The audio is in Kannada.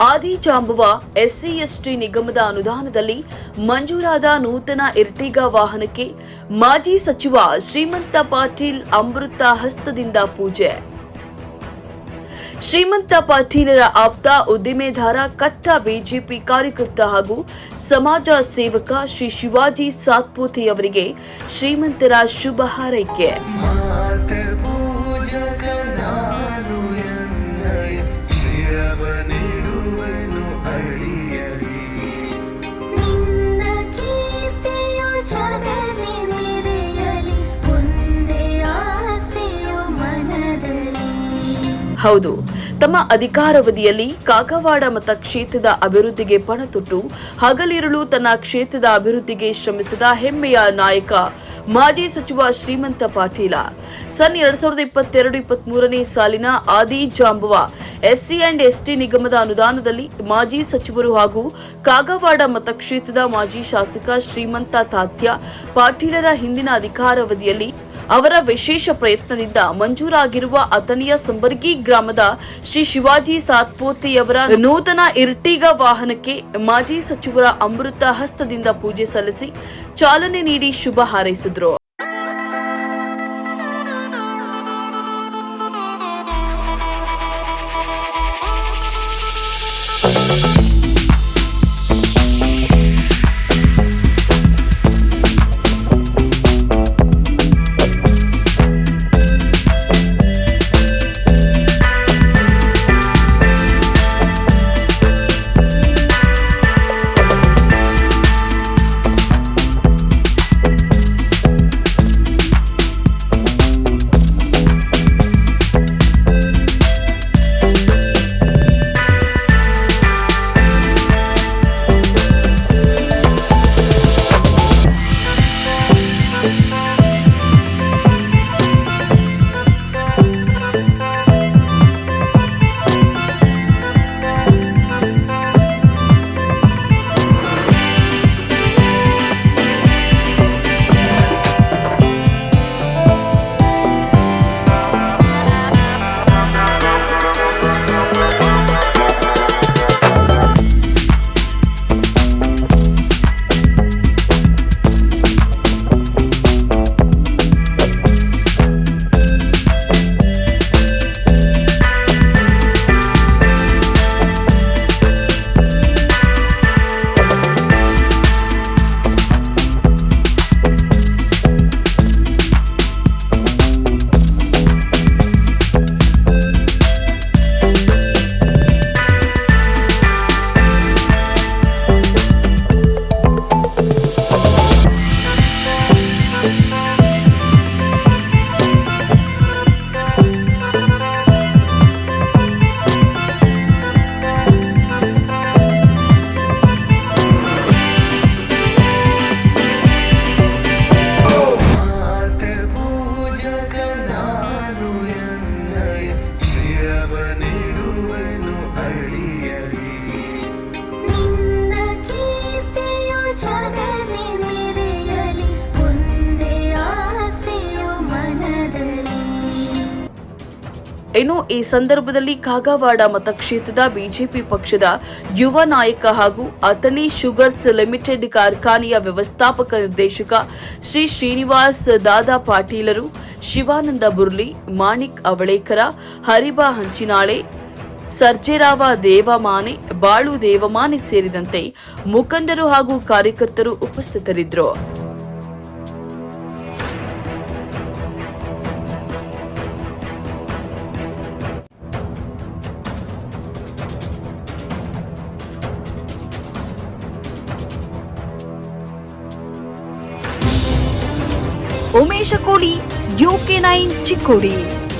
ಆದಿಜಾಂಬುವ SC/ST ನಿಗಮದ ಅನುದಾನದಲ್ಲಿ ಮಂಜೂರಾದ ನೂತನ ಇರ್ಟಿಗಾ ವಾಹನಕ್ಕೆ ಮಾಜಿ ಸಚಿವ ಶ್ರೀಮಂತ ಪಾಟೀಲ್ ಅಮೃತ ಹಸ್ತದಿಂದ ಪೂಜೆ. ಶ್ರೀಮಂತ ಪಾಟೀಲರ ಆಪ್ತ ಉದ್ದಿಮೆದಾರ ಕಟ್ಟ ಬಿಜೆಪಿ ಕಾರ್ಯಕರ್ತ ಹಾಗೂ ಸಮಾಜ ಸೇವಕ ಶ್ರೀ ಶಿವಾಜಿ ಸಾತ್ಪೂತಿ ಅವರಿಗೆ ಶ್ರೀಮಂತರ ಶುಭ ಹಾರೈಕೆ. ಹೌದು, ತಮ್ಮ ಅಧಿಕಾರಾವಧಿಯಲ್ಲಿ ಕಾಗವಾಡ ಮತಕ್ಷೇತ್ರದ ಅಭಿವೃದ್ಧಿಗೆ ಪಣತೊಟ್ಟು ಹಗಲಿರುಳು ತನ್ನ ಕ್ಷೇತ್ರದ ಅಭಿವೃದ್ಧಿಗೆ ಶ್ರಮಿಸಿದ ಹೆಮ್ಮೆಯ ನಾಯಕ ಮಾಜಿ ಸಚಿವ ಶ್ರೀಮಂತ ಪಾಟೀಲ. ಸನ್ 2022-23ನೇ ಸಾಲಿನ ಆದಿಜಾಂಬುವ SC/ST ನಿಗಮದ ಅನುದಾನದಲ್ಲಿ ಮಾಜಿ ಸಚಿವರು ಹಾಗೂ ಕಾಗವಾಡ ಮತಕ್ಷೇತ್ರದ ಮಾಜಿ ಶಾಸಕ ಶ್ರೀಮಂತ ತಾತ್ಯ ಪಾಟೀಲರ ಹಿಂದಿನ ಅಧಿಕಾರಾವಧಿಯಲ್ಲಿ ಅವರ ವಿಶೇಷ ಪ್ರಯತ್ನದಿಂದ ಮಂಜೂರಾಗಿರುವ ಅಥಣಿಯ ಸಂಬರ್ಗಿ ಗ್ರಾಮದ ಶ್ರೀ ಶಿವಾಜಿ ಸಾತ್ಪೋತಿಯವರ ನೂತನ ಇರ್ಟಿಗಾ ವಾಹನಕ್ಕೆ ಮಾಜಿ ಸಚಿವರ ಅಮೃತ ಹಸ್ತದಿಂದ ಪೂಜೆ ಸಲ್ಲಿಸಿ ಚಾಲನೆ ನೀಡಿ ಶುಭ ಹಾರೈಸಿದರು. ಇನ್ನು ಈ ಸಂದರ್ಭದಲ್ಲಿ ಕಾಗವಾಡ ಮತಕ್ಷೇತ್ರದ ಬಿಜೆಪಿ ಪಕ್ಷದ ಯುವ ನಾಯಕ ಹಾಗೂ ಅಥಣಿ ಶುಗರ್ಸ್ ಲಿಮಿಟೆಡ್ ಕಾರ್ಖಾನೆಯ ವ್ಯವಸ್ಥಾಪಕ ನಿರ್ದೇಶಕ ಶ್ರೀ ಶ್ರೀನಿವಾಸ್ ದಾದಾ ಪಾಟೀಲರು, ಶಿವಾನಂದ ಬುರ್ಲಿ, ಮಾಣಿಕ್ ಅವಳೇಕರ, ಹರಿಬಾ ಹಂಚಿನಾಳೆ, ಸರ್ಜೇರಾವ ದೇವಮಾನೆ, ಬಾಳು ದೇವಮಾನೆ ಸೇರಿದಂತೆ ಮುಖಂಡರು ಹಾಗೂ ಕಾರ್ಯಕರ್ತರು ಉಪಸ್ಥಿತರಿದ್ದರು. ಉಮೇಶ ಕೋಳಿ, UK9 ಚಿಕ್ಕೋಡಿ.